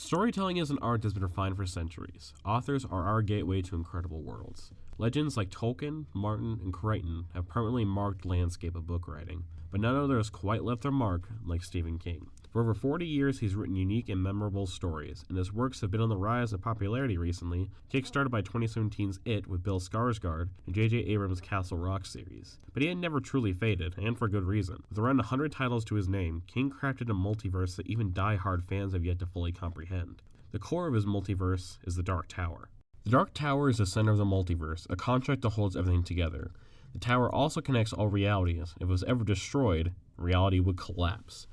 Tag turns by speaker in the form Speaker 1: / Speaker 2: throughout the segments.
Speaker 1: Storytelling as an art has been refined for centuries. Authors are our gateway to incredible worlds. Legends like Tolkien, Martin, and Crichton have permanently marked the landscape of book writing, but none other has quite left their mark like Stephen King. For over 40 years, he's written unique and memorable stories, and his works have been on the rise in popularity recently, kickstarted by 2017's It with Bill Skarsgård and J.J. Abrams' Castle Rock series. But he had never truly faded, and for good reason. With around 100 titles to his name, King crafted a multiverse that even die-hard fans have yet to fully comprehend. The core of his multiverse is the Dark Tower. The Dark Tower is the center of the multiverse, a construct that holds everything together. The tower also connects all realities. If it was ever destroyed, reality would collapse.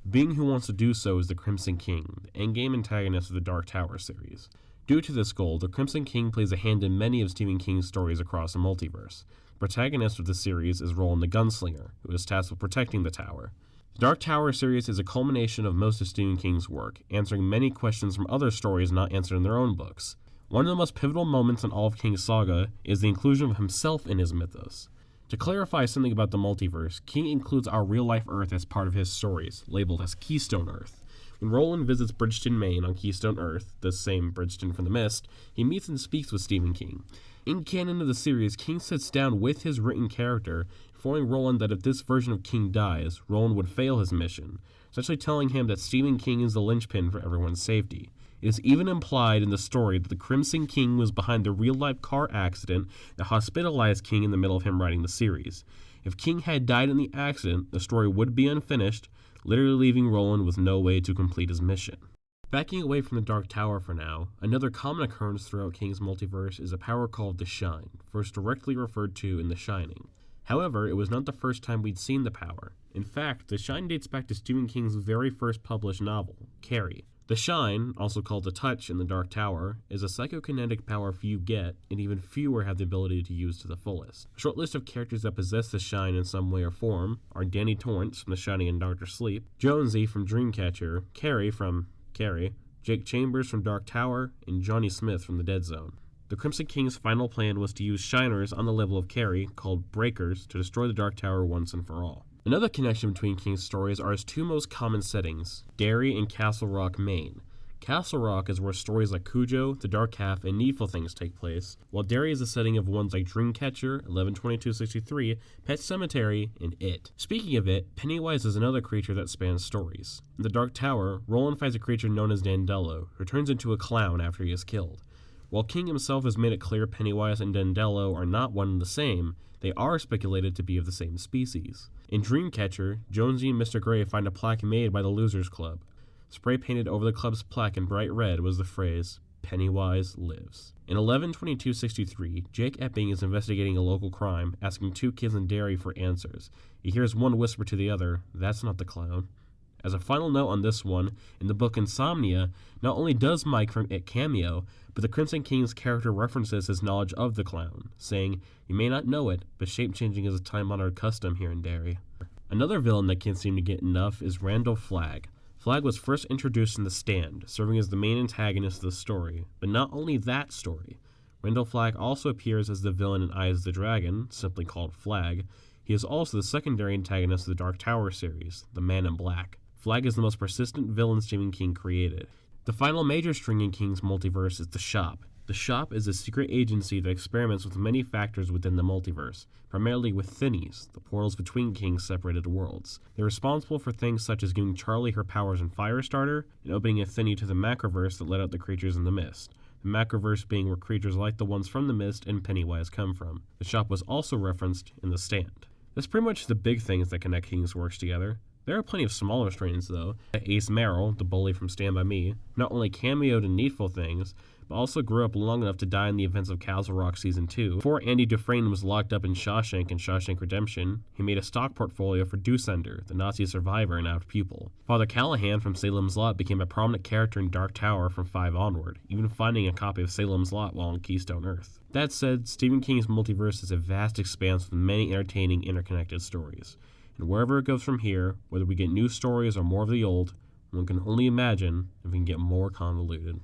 Speaker 1: Being who wants to do so is the Crimson King, the endgame antagonist of the Dark Tower series. Due to this goal, the Crimson King plays a hand in many of Stephen King's stories across the multiverse. The protagonist of the series is Roland the Gunslinger, who is tasked with protecting the tower. The Dark Tower series is a culmination of most of Stephen King's work, answering many questions from other stories not answered in their own books. One of the most pivotal moments in all of King's saga is the inclusion of himself in his mythos. To clarify something about the multiverse, King includes our real-life Earth as part of his stories, labeled as Keystone Earth. When Roland visits Bridgeton, Maine on Keystone Earth, the same Bridgeton from The Mist, he meets and speaks with Stephen King. In canon of the series, King sits down with his written character, informing Roland that if this version of King dies, Roland would fail his mission, essentially telling him that Stephen King is the linchpin for everyone's safety. It is even implied in the story that the Crimson King was behind the real-life car accident that hospitalized King in the middle of him writing the series. If King had died in the accident, the story would be unfinished, literally leaving Roland with no way to complete his mission. Backing away from the Dark Tower for now, another common occurrence throughout King's multiverse is a power called the Shine, first directly referred to in The Shining. However, it was not the first time we'd seen the power. In fact, the Shine dates back to Stephen King's very first published novel, Carrie. The Shine, also called the Touch in the Dark Tower, is a psychokinetic power few get, and even fewer have the ability to use to the fullest. A short list of characters that possess the Shine in some way or form are Danny Torrance from The Shining and Doctor Sleep, Jonesy from Dreamcatcher, Carrie from Carrie, Jake Chambers from Dark Tower, and Johnny Smith from The Dead Zone. The Crimson King's final plan was to use Shiners on the level of Carrie, called Breakers, to destroy the Dark Tower once and for all. Another connection between King's stories are his two most common settings, Derry and Castle Rock, Maine. Castle Rock is where stories like Cujo, The Dark Half, and Needful Things take place, while Derry is the setting of ones like Dreamcatcher, 11/22/63, Pet Sematary, and It. Speaking of It, Pennywise is another creature that spans stories. In the Dark Tower, Roland fights a creature known as Dandello, who turns into a clown after he is killed. While King himself has made it clear Pennywise and Dandello are not one and the same, they are speculated to be of the same species. In Dreamcatcher, Jonesy and Mr. Gray find a plaque made by the Losers Club. Spray painted over the club's plaque in bright red was the phrase, "Pennywise lives." In 11/22/63, Jake Epping is investigating a local crime, asking two kids in Derry for answers. He hears one whisper to the other, "That's not the clown." As a final note on this one, in the book Insomnia, not only does Mike from It cameo, but the Crimson King's character references his knowledge of the clown, saying, "You may not know it, but shape-changing is a time-honored custom here in Derry." Another villain that can't seem to get enough is Randall Flagg. Flagg was first introduced in The Stand, serving as the main antagonist of the story, but not only that story. Randall Flagg also appears as the villain in Eyes of the Dragon, simply called Flagg. He is also the secondary antagonist of the Dark Tower series, the Man in Black. Flagg is the most persistent villain Stephen King created. The final major string in King's multiverse is the Shop. The Shop is a secret agency that experiments with many factors within the multiverse, primarily with Thinnies, the portals between King's separated worlds. They're responsible for things such as giving Charlie her powers in Firestarter, and opening a Thinny to the Macroverse that let out the creatures in The Mist. The Macroverse being where creatures like the ones from The Mist and Pennywise come from. The Shop was also referenced in The Stand. That's pretty much the big things that connect King's works together. There are plenty of smaller strains, though. Ace Merrill, the bully from Stand By Me, not only cameoed in Needful Things, but also grew up long enough to die in the events of Castle Rock Season 2. Before Andy Dufresne was locked up in Shawshank and Shawshank Redemption, he made a stock portfolio for Dusender, the Nazi survivor and apt pupil. Father Callahan from Salem's Lot became a prominent character in Dark Tower from 5 onward, even finding a copy of Salem's Lot while on Keystone Earth. That said, Stephen King's multiverse is a vast expanse with many entertaining, interconnected stories. And wherever it goes from here, whether we get new stories or more of the old, one can only imagine if we can get more convoluted.